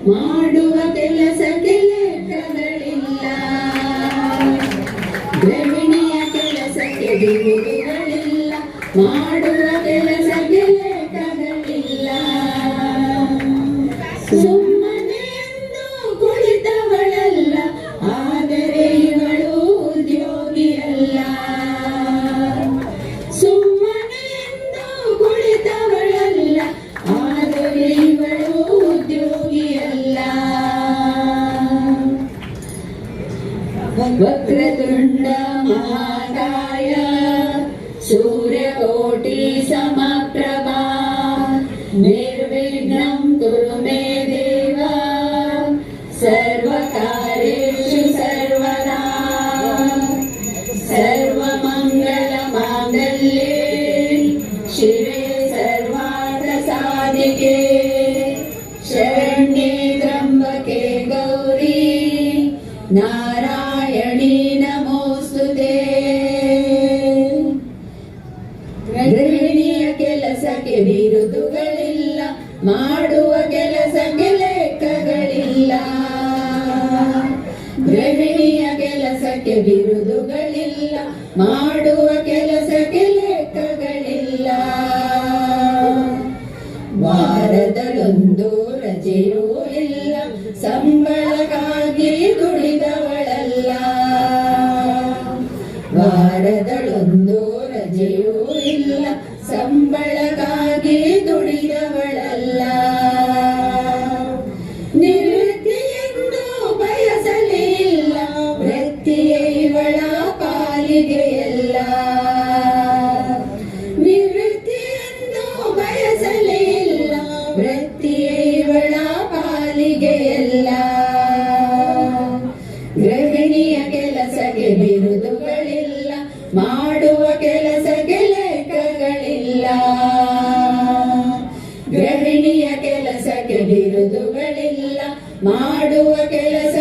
ಮಾಡುವ ಕೆಲಸಕ್ಕೆ ಲೆಕ್ಕಗಳಿಲ್ಲ. ಗೃಹಿಣಿಯ ಕೆಲಸಕ್ಕೆ ಬಿರುದುಗಳಿಲ್ಲ, ಮಾಡುವ ಕೆಲಸಕ್ಕೆ ಲೆಕ್ಕಗಳಿಲ್ಲ. ಸುಮ್ಮನೆ ಎಂದು ಕುಳಿತವಳಲ್ಲ, ಆದರೆ ಇವಳು ಉದ್ಯೋಗಿಯಲ್ಲ. ಸುಮ್ಮನೆ ಎಂದು ಕುಳಿತವಳಲ್ಲ, ಆದರೆ ಇವಳು ಉದ್ಯೋಗಿಯಲ್ಲ. ವಕ್ರತುಂಡ ಮಹಾಕಾಯ ಸೂರ್ಯಕೋಟಿ ಸಮಪ್ರಭಾ ನಿರ್ವಿಘ್ನಂ ಕುರು ಮೇ ದೇವ ಸರ್ವಕಾರ್ಯೇಷು ಸರ್ವದಾ. ಸರ್ವಮಂಗಲ ಮಾಂಗಲ್ಯೆ ಶಿವೆ ಸರ್ವಾರ್ಥ ಸಾಧಿಕೆ ಶರಣ್ಯೆ ತ್ರ್ಯಂಬಕೆ ಗೌರಿ ನಾರಾಯಣಿ ನಮೋಸ್ತುತೆ. ಗೃಹಿಣಿಯ ಕೆಲಸಕ್ಕೆ ಬಿರುದುಗಳಿಲ್ಲ, ಮಾಡುವ ಕೆಲಸಕ್ಕೆ ಲೆಕ್ಕಗಳಿಲ್ಲ. ಗೃಹಿಣಿಯ ಕೆಲಸಕ್ಕೆ ಬಿರುದುಗಳಿಲ್ಲ, ಮಾಡುವ ಕೆಲಸಕ್ಕೆ ಲೆಕ್ಕಗಳಿಲ್ಲ. ವಾರದಲ್ಲೊಂದು ರಜೆಯೂ ಇಲ್ಲ, ಸಂಬಳಕ್ಕಾಗಿ ದುಡಿದವಳಲ್ಲ. ವಾರದಲ್ಲೊಂದು ರಜೆಯೂ ಇಲ್ಲ, ಸಂಬಳಕ್ಕಾಗಿ ದುಡಿದವಳಲ್ಲ. ನಿವೃತ್ತಿಯೆಂದು ಬಯಸಲೇ ಇಲ್ಲ, ವೃತ್ತಿಯೇ ಇವಳ ಪಾಲಿಗೆಯಲ್ಲ. ನಿವೃತ್ತಿಯೆಂದು ಬಯಸಲೇ ಇಲ್ಲ, ವೃತ್ತಿಯೇ ಇವಳ ಪಾಲಿಗೆಯಲ್ಲ. ಗೃಹಿಣಿಯ ಕೆಲಸಕ್ಕೆ ಬಿರುದುಗಳಿಲ್ಲ, ಮಾಡುವ ಕೆಲಸಕ್ಕೆ ಲೆಕ್ಕಗಳಿಲ್ಲ. ಗೃಹಿಣಿಯ ಕೆಲಸಕ್ಕೆ ಬಿರುದುಗಳಿಲ್ಲ, ಮಾಡುವ ಕೆಲಸ